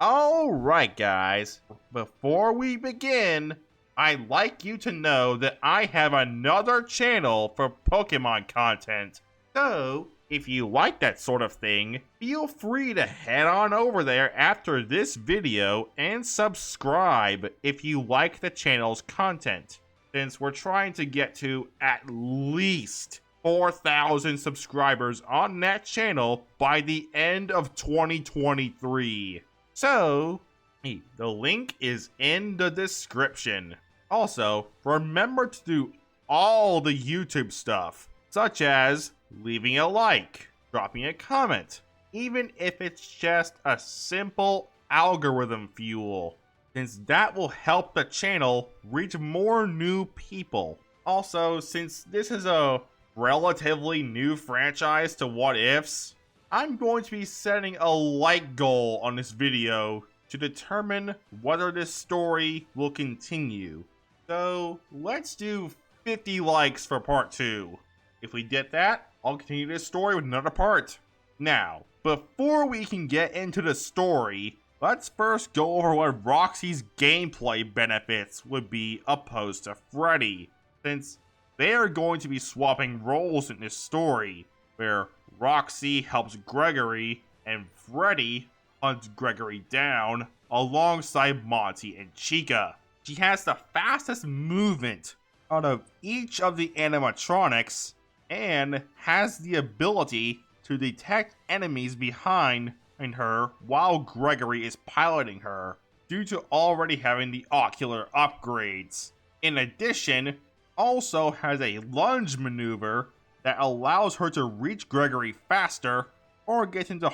Alright guys, before we begin, I'd like you to know that I have another channel for Pokemon content. So, if you like that sort of thing, feel free to head on over there after this video and subscribe if you like the channel's content, since we're trying to get to at least 4,000 subscribers on that channel by the end of 2023. So, the link is in the description. Also, remember to do all the YouTube stuff, such as leaving a like, dropping a comment, even if it's just a simple algorithm fuel, since that will help the channel reach more new people. Also, since this is a relatively new franchise to What Ifs, I'm going to be setting a like goal on this video to determine whether this story will continue. So let's do 50 likes for part 2. If we get that, I'll continue this story with another part. Now, before we can get into the story, let's first go over what Roxy's gameplay benefits would be opposed to Freddy, since they are going to be swapping roles in this story, where Roxy helps Gregory and Freddy hunts Gregory down alongside Monty and Chica. She has the fastest movement out of each of the animatronics and has the ability to detect enemies behind her while Gregory is piloting her, due to already having the ocular upgrades. In addition, also has a lunge maneuver that allows her to reach Gregory faster or get into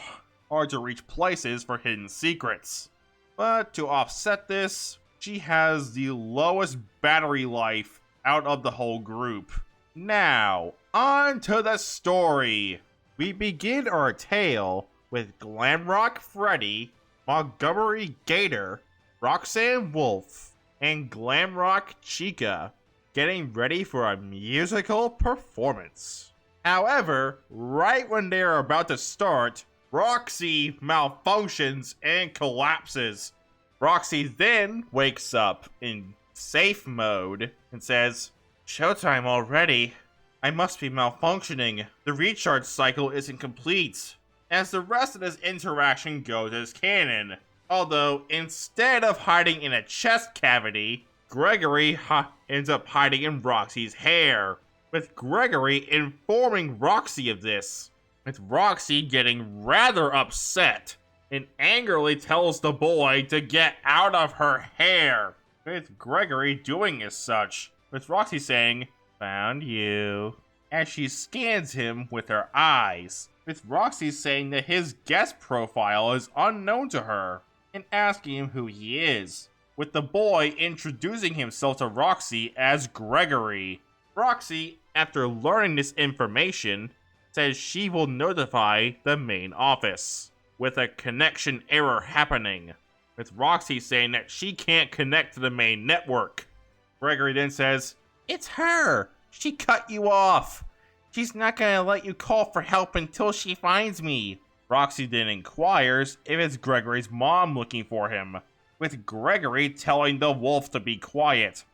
hard to reach places for hidden secrets. But to offset this, she has the lowest battery life out of the whole group. Now, on to the story. We begin our tale with Glamrock Freddy, Montgomery Gator, Roxanne Wolf, and Glamrock Chica getting ready for a musical performance. However, right when they are about to start, Roxy malfunctions and collapses. Roxy then wakes up in safe mode and says, "Showtime already. I must be malfunctioning. The recharge cycle isn't complete." As the rest of this interaction goes as canon. Although, instead of hiding in a chest cavity, Gregory ends up hiding in Roxy's hair, with Gregory informing Roxy of this, with Roxy getting rather upset and angrily tells the boy to get out of her hair, with Gregory doing as such, with Roxy saying, "Found you," as she scans him with her eyes, with Roxy saying that his guest profile is unknown to her, and asking him who he is, with the boy introducing himself to Roxy as Gregory. Roxy, after learning this information, says she will notify the main office, with a connection error happening, with Roxy saying that she can't connect to the main network. Gregory then says, "It's her! She cut you off! She's not gonna let you call for help until she finds me." Roxy then inquires if it's Gregory's mom looking for him, with Gregory telling the wolf to be quiet,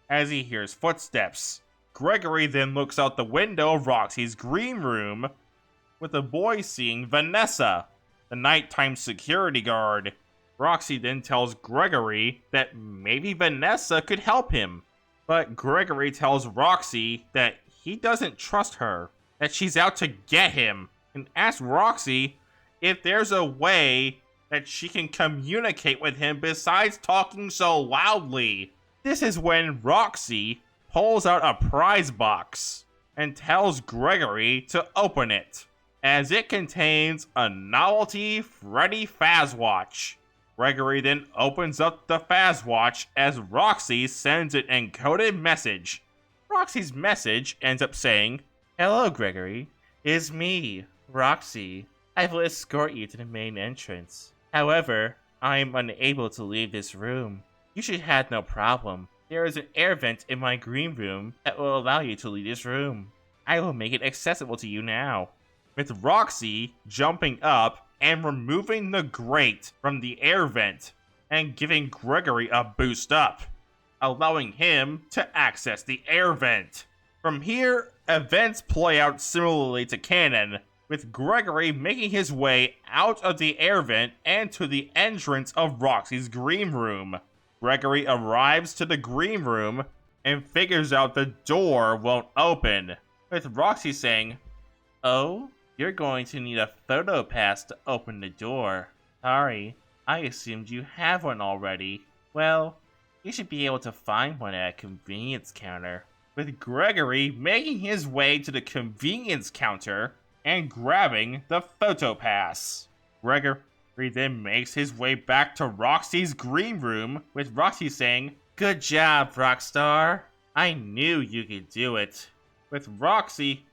as he hears footsteps. Gregory then looks out the window of Roxy's green room, with the boy seeing Vanessa, the nighttime security guard. Roxy then tells Gregory that maybe Vanessa could help him, but Gregory tells Roxy that he doesn't trust her, that she's out to get him, and asks Roxy if there's a way that she can communicate with him besides talking so loudly. This is when Roxy pulls out a prize box and tells Gregory to open it, as it contains a novelty Freddy Fazwatch. Gregory then opens up the Fazwatch as Roxy sends an encoded message. Roxy's message ends up saying, "Hello, Gregory. It's me, Roxy. I will escort you to the main entrance. However, I am unable to leave this room. You should have no problem. There is an air vent in my green room that will allow you to leave this room. I will make it accessible to you now." With Roxy jumping up and removing the grate from the air vent and giving Gregory a boost up, allowing him to access the air vent. From here, events play out similarly to canon, with Gregory making his way out of the air vent and to the entrance of Roxy's green room. Gregory arrives to the green room and figures out the door won't open, with Roxy saying, "Oh, you're going to need a photo pass to open the door. Sorry, I assumed you have one already. Well, you should be able to find one at a convenience counter." With Gregory making his way to the convenience counter and grabbing the photo pass. Gregory then makes his way back to Roxy's green room, with Roxy saying, "Good job, Rockstar. I knew you could do it." With Roxy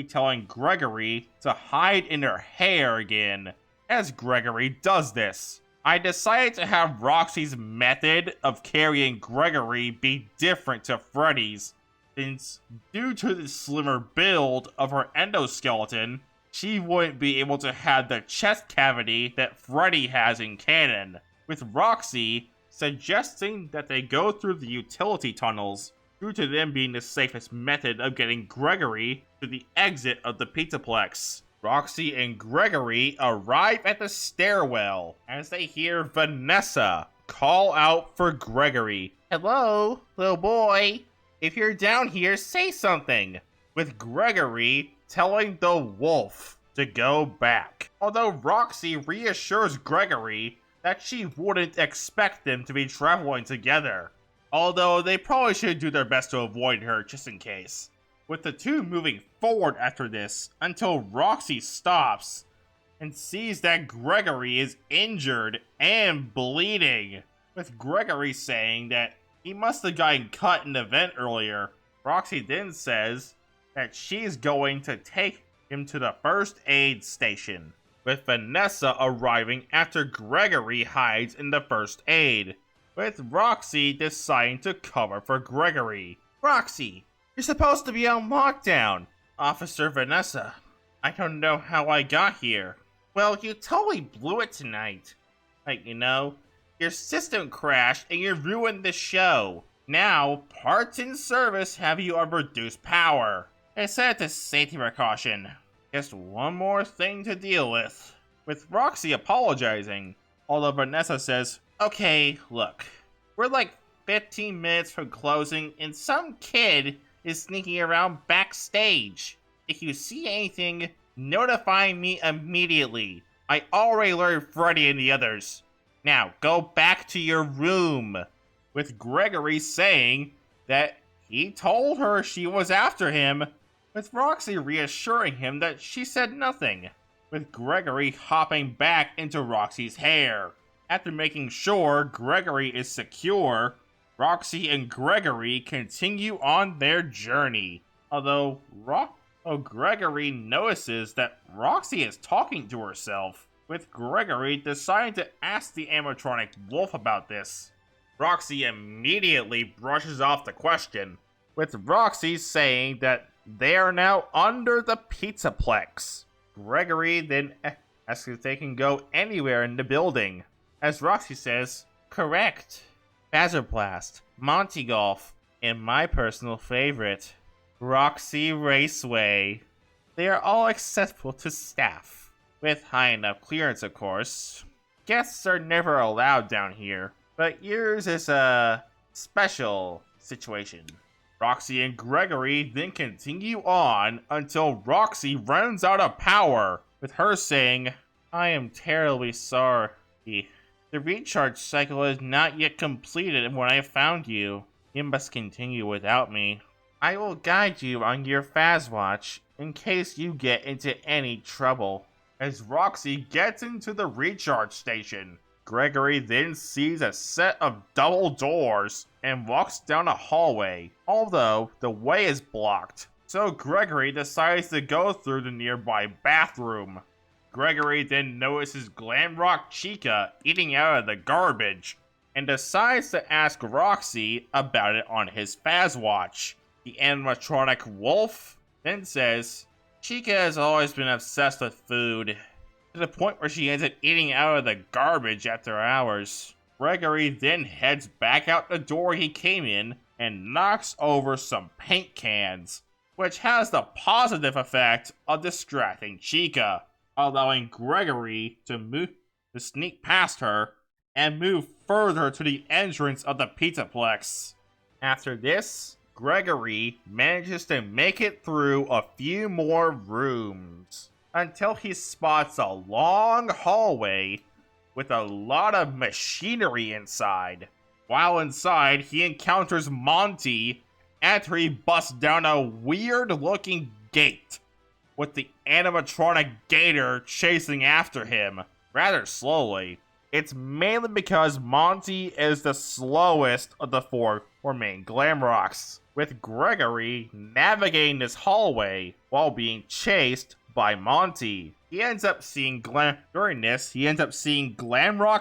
telling Gregory to hide in her hair again. As Gregory does this, I decided to have Roxy's method of carrying Gregory be different to Freddy's, since due to the slimmer build of her endoskeleton, she wouldn't be able to have the chest cavity that Freddy has in canon, with Roxy suggesting that they go through the utility tunnels, due to them being the safest method of getting Gregory to the exit of the Pizzaplex. Roxy and Gregory arrive at the stairwell as they hear Vanessa call out for Gregory. "Hello, little boy. If you're down here, say something," with Gregory telling the wolf to go back. Although Roxy reassures Gregory that she wouldn't expect them to be traveling together, although they probably should do their best to avoid her just in case. With the two moving forward after this until Roxy stops and sees that Gregory is injured and bleeding, with Gregory saying that he must have gotten cut in the vent earlier. Roxy then says that she's going to take him to the first aid station, with Vanessa arriving after Gregory hides in the first aid, with Roxy deciding to cover for Gregory. "Roxy, you're supposed to be on lockdown." "Officer Vanessa, I don't know how I got here." "Well, you totally blew it tonight. Like, your system crashed and you ruined the show. Now, parts in service have you on reduced power. I said it's a safety precaution. Just one more thing to deal with Roxy apologizing, although Vanessa says, "Okay, look, we're like 15 minutes from closing and some kid is sneaking around backstage. If you see anything, notify me immediately. I already learned Freddy and the others. Now, go back to your room," with Gregory saying that he told her she was after him, with Roxy reassuring him that she said nothing, with Gregory hopping back into Roxy's hair. After making sure Gregory is secure, Roxy and Gregory continue on their journey, although Gregory notices that Roxy is talking to herself, with Gregory deciding to ask the animatronic wolf about this. Roxy immediately brushes off the question, with Roxy saying that they are now under the Pizzaplex. Gregory then asks if they can go anywhere in the building, as Roxy says, "Correct. Bazzoblast, Monty Golf, and my personal favorite, Roxy Raceway. They are all accessible to staff. With high enough clearance, of course. Guests are never allowed down here, but yours is a special situation." Roxy and Gregory then continue on until Roxy runs out of power, with her saying, "I am terribly sorry. The recharge cycle is not yet completed when I found you. You must continue without me. I will guide you on your Fazwatch in case you get into any trouble." As Roxy gets into the recharge station, Gregory then sees a set of double doors and walks down a hallway, although the way is blocked. So Gregory decides to go through the nearby bathroom. Gregory then notices Glamrock Chica eating out of the garbage, and decides to ask Roxy about it on his Fazwatch. The animatronic wolf then says, "Chica has always been obsessed with food. to the point where she ends up eating out of the garbage after hours. Gregory then heads back out the door he came in and knocks over some paint cans, which has the positive effect of distracting Chica, allowing Gregory to sneak past her and move further to the entrance of the Pizzaplex. After this, Gregory manages to make it through a few more rooms until he spots a long hallway with a lot of machinery inside. While inside, he encounters Monty after he busts down a weird-looking gate with the animatronic gator chasing after him rather slowly. It's mainly because Monty is the slowest of the four main Glamrocks, with Gregory navigating this hallway while being chased by Monty. He ends up seeing Glamrock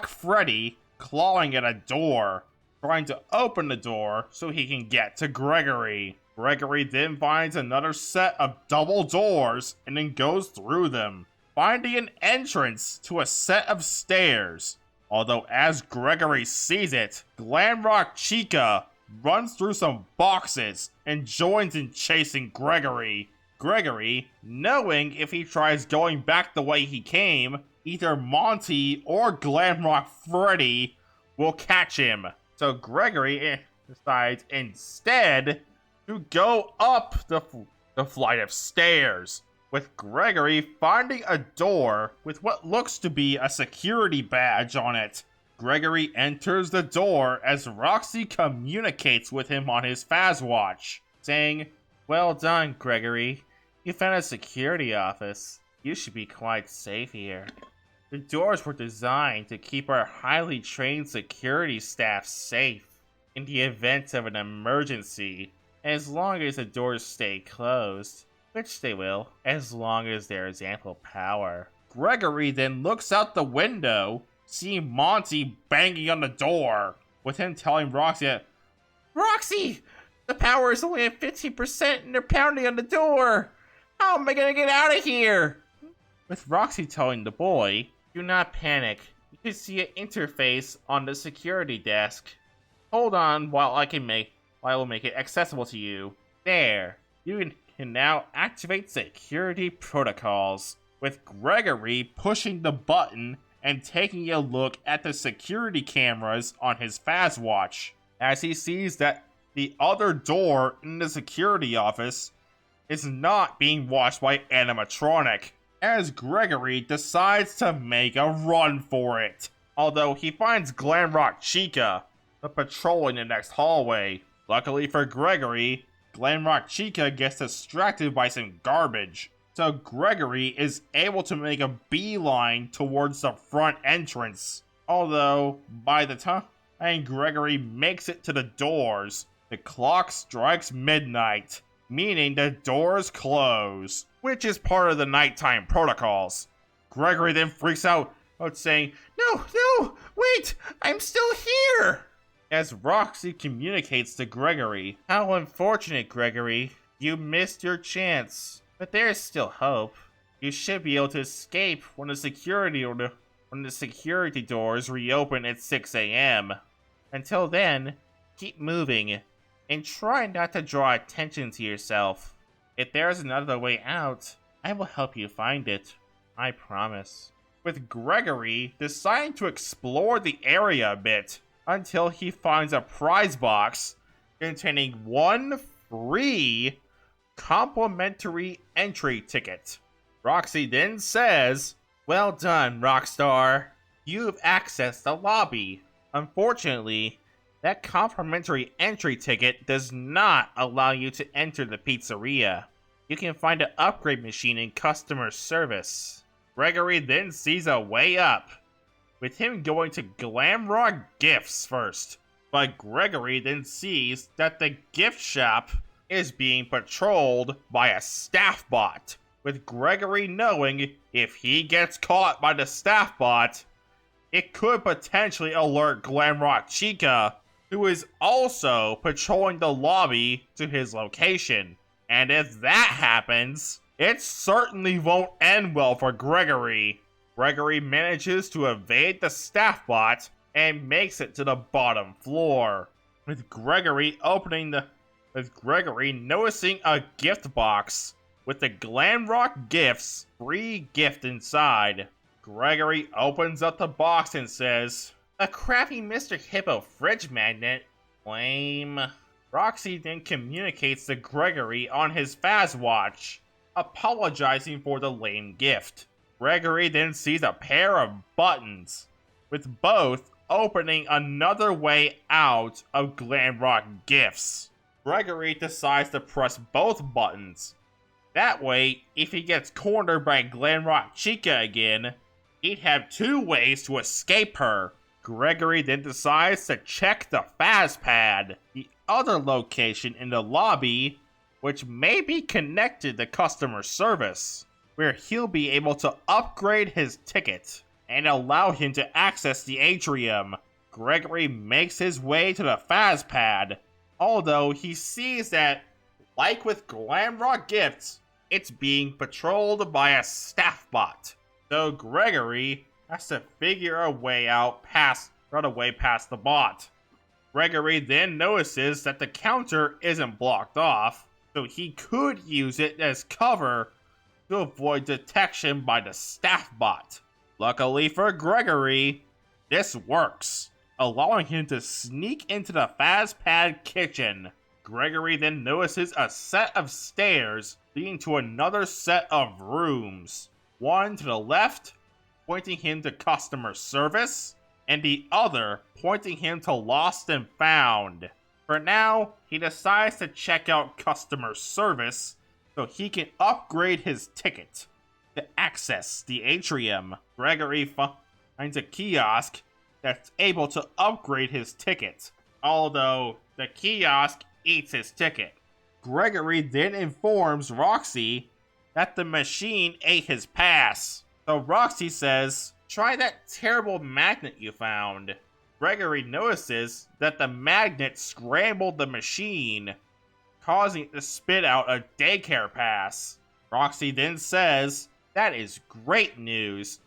Freddy clawing at a door, trying to open the door so he can get to Gregory. Gregory then finds another set of double doors and then goes through them, finding an entrance to a set of stairs. Although as Gregory sees it, Glamrock Chica runs through some boxes and joins in chasing Gregory. Gregory, knowing if he tries going back the way he came, either Monty or Glamrock Freddy will catch him. So Gregory decides instead to go up the flight of stairs, with Gregory finding a door with what looks to be a security badge on it. Gregory enters the door as Roxy communicates with him on his Fazwatch, saying, "Well done, Gregory. You found a security office. You should be quite safe here. The doors were designed to keep our highly trained security staff safe in the event of an emergency, as long as the doors stay closed, which they will, as long as there is ample power." Gregory then looks out the window, seeing Monty banging on the door, with him telling Roxy that, "Roxy, the power is only at 15% and they're pounding on the door. How am I gonna get out of here?" With Roxy telling the boy, "Do not panic. You can see an interface on the security desk. Hold on while I will make it accessible to you. There. You can now activate security protocols." With Gregory pushing the button and taking a look at the security cameras on his Fazwatch, as he sees that the other door in the security office is not being watched by animatronic, as Gregory decides to make a run for it. Although he finds Glamrock Chica patrolling the next hallway. Luckily for Gregory, Glamrock Chica gets distracted by some garbage, so Gregory is able to make a beeline towards the front entrance. Although, by the time Gregory makes it to the doors, the clock strikes midnight, meaning the doors close, which is part of the nighttime protocols. Gregory then freaks out, saying, No, wait, I'm still here!" As Roxy communicates to Gregory, "How unfortunate, Gregory. You missed your chance. But there is still hope. You should be able to escape when the security doors reopen at 6 a.m. Until then, keep moving, and try not to draw attention to yourself. If there is another way out, I will help you find it. I promise." With Gregory deciding to explore the area a bit until he finds a prize box containing one free complimentary entry ticket. Roxy then says, "Well done, Rockstar. You've accessed the lobby. Unfortunately, that complimentary entry ticket does not allow you to enter the pizzeria. You can find an upgrade machine in customer service." Gregory then sees a way up, with him going to Glamrock Gifts first. But Gregory then sees that the gift shop is being patrolled by a staff bot, with Gregory knowing if he gets caught by the staff bot, it could potentially alert Glamrock Chica, who is also patrolling the lobby to his location. And if that happens, it certainly won't end well for Gregory, Gregory manages to evade the staff bot and makes it to the bottom floor. With Gregory noticing a gift box with the Glamrock Gifts free gift inside. Gregory opens up the box and says, "A crappy Mr. Hippo fridge magnet. Lame." Roxy then communicates to Gregory on his Fazwatch, apologizing for the lame gift. Gregory then sees a pair of buttons, with both opening another way out of Glamrock Gifts. Gregory decides to press both buttons. That way, if he gets cornered by Glamrock Chica again, he'd have two ways to escape her. Gregory then decides to check the Fazpad, the other location in the lobby, which may be connected to customer service, where he'll be able to upgrade his ticket and allow him to access the atrium. Gregory makes his way to the Fazpad, although he sees that, like with Glamrock Gifts, it's being patrolled by a staff bot. So Gregory has to figure a way out run away past the bot. Gregory then notices that the counter isn't blocked off, so he could use it as cover to avoid detection by the staff bot. Luckily for Gregory, this works, allowing him to sneak into the Fazpad kitchen. Gregory then notices a set of stairs leading to another set of rooms. One to the left, pointing him to customer service, and the other pointing him to lost and found. For now, he decides to check out customer service so he can upgrade his ticket to access the atrium. Gregory finds a kiosk that's able to upgrade his ticket, although the kiosk eats his ticket. Gregory then informs Roxy that the machine ate his pass. So Roxy says, "Try that terrible magnet you found." Gregory notices that the magnet scrambled the machine, causing it to spit out a Daycare pass. Roxy then says, "That is great news.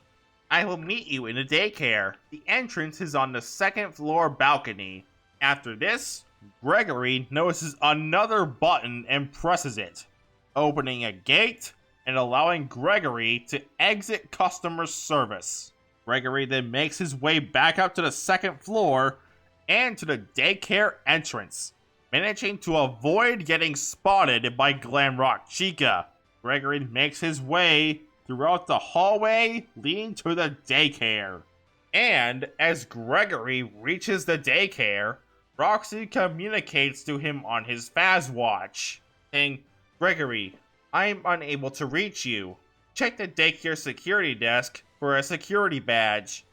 I will meet you in the daycare. The entrance is on the second floor balcony." After this, Gregory notices another button and presses it, opening a gate and allowing Gregory to exit customer service. Gregory then makes his way back up to the second floor and to the daycare entrance, managing to avoid getting spotted by Glamrock Chica. Gregory makes his way throughout the hallway leading to the daycare. And as Gregory reaches the daycare, Roxy communicates to him on his Fazwatch, saying, "Gregory, I am unable to reach you. Check the daycare security desk for a security badge,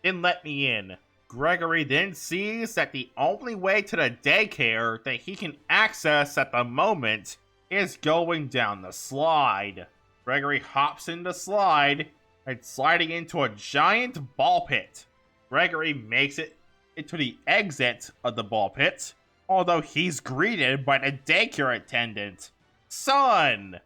then let me in." Gregory then sees that the only way to the daycare that he can access at the moment is going down the slide. Gregory hops in the slide and sliding into a giant ball pit. Gregory makes it into the exit of the ball pit, although he's greeted by the daycare attendant, Sun.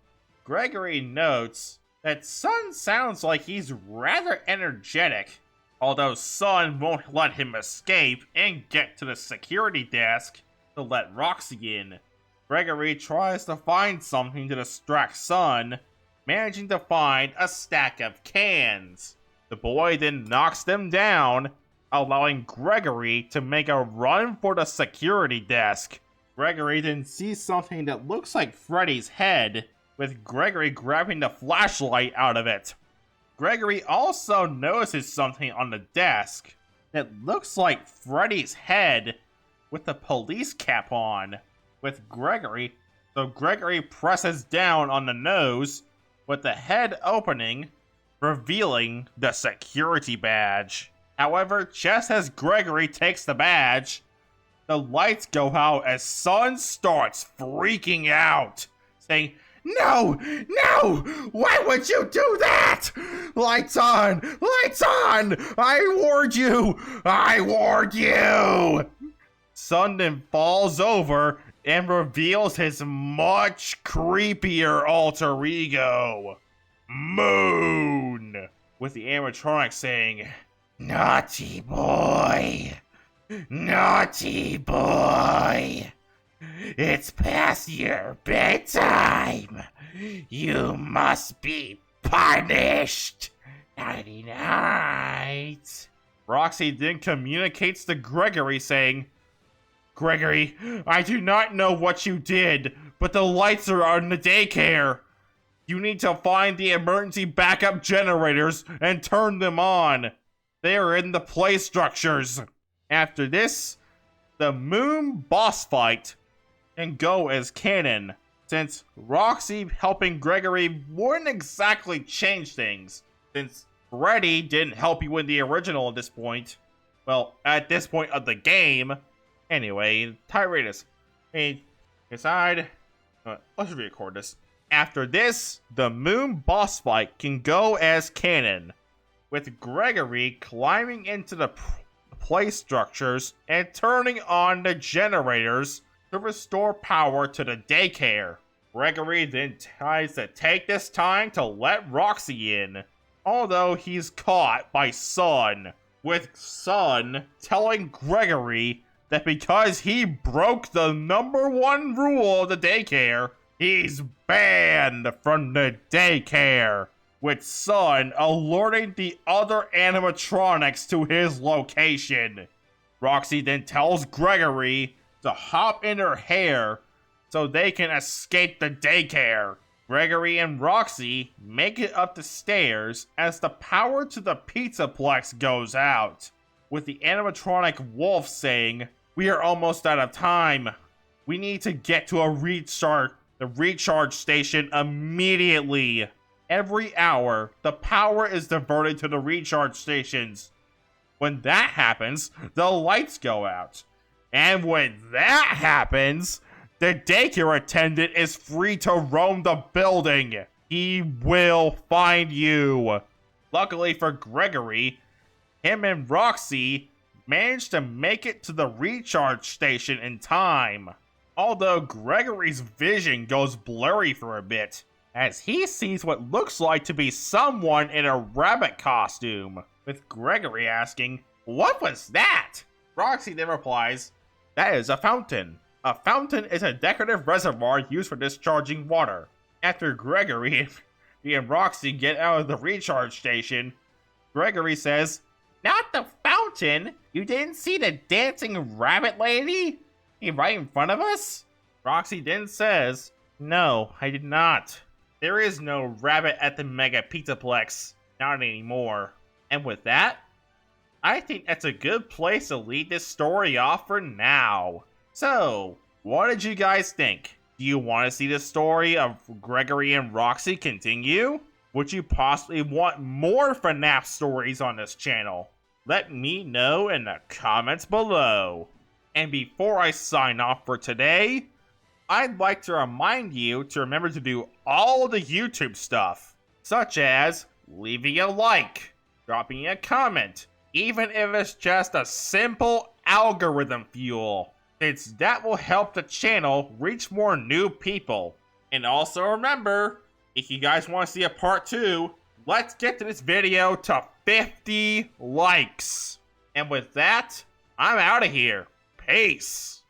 Gregory notes that Sun sounds like he's rather energetic, although Sun won't let him escape and get to the security desk to let Roxy in. Gregory tries to find something to distract Sun, managing to find a stack of cans. The boy then knocks them down, allowing Gregory to make a run for the security desk. Gregory then sees something that looks like Freddy's head, with Gregory grabbing the flashlight out of it. Gregory also notices something on the desk that looks like Freddy's head with the police cap on. So Gregory presses down on the nose with the head opening, revealing the security badge. However, just as Gregory takes the badge, the lights go out as Sun starts freaking out, saying, "No! No! Why would you do that? Lights on! Lights on! I warned you! I warned you!" Sun then falls over and reveals his much creepier alter ego, Moon. with the animatronic saying, "Naughty boy! Naughty boy! It's past your bedtime! You must be punished! Nighty night!" Roxy then communicates to Gregory saying, "Gregory, I do not know what you did, but the lights are on the daycare. You need to find the emergency backup generators and turn them on. They are in the play structures." After this, the moon boss fight can go as canon, since Roxy helping Gregory wouldn't exactly change things, since Freddy didn't help you in the original at this point. Well, at this point of the game. Anyway, Tyrannus. Hey, decide. Let's record this. After this, the moon boss fight can go as canon, with Gregory climbing into the play structures and turning on the generators to restore power to the daycare. Gregory then tries to take this time to let Roxy in, although he's caught by Sun, with Sun telling Gregory that because he broke the #1 rule of the daycare, he's banned from the daycare, with Sun alerting the other animatronics to his location. Roxy then tells Gregory to hop in her hair so they can escape the daycare. Gregory and Roxy make it up the stairs as the power to the Pizzaplex goes out, with the animatronic wolf saying, "We are almost out of time. We need to get to the recharge station immediately." Every hour, the power is diverted to the recharge stations. When that happens, the lights go out. And when that happens, the daycare attendant is free to roam the building. He will find you. Luckily for Gregory, him and Roxy managed to make it to the recharge station in time. Although Gregory's vision goes blurry for a bit, as he sees what looks like to be someone in a rabbit costume, with Gregory asking, "What was that?" Roxy then replies, "That is a fountain. A fountain is a decorative reservoir used for discharging water." After Gregory and Roxy get out of the recharge station, Gregory says, "Not the fountain? You didn't see the dancing rabbit lady? Right in front of us?" Roxy then says, "No, I did not. There is no rabbit at the Mega Pizzaplex. Not anymore." And with that, I think that's a good place to lead this story off for now. So, what did you guys think? Do you want to see the story of Gregory and Roxy continue? Would you possibly want more FNAF stories on this channel? Let me know in the comments below. And before I sign off for today, I'd like to remind you to remember to do all the YouTube stuff, such as leaving a like, dropping a comment, even if it's just a simple algorithm fuel, since that will help the channel reach more new people. And also remember, if you guys want to see a part 2, let's get to this video to 50 likes. And with that, I'm out of here. Peace.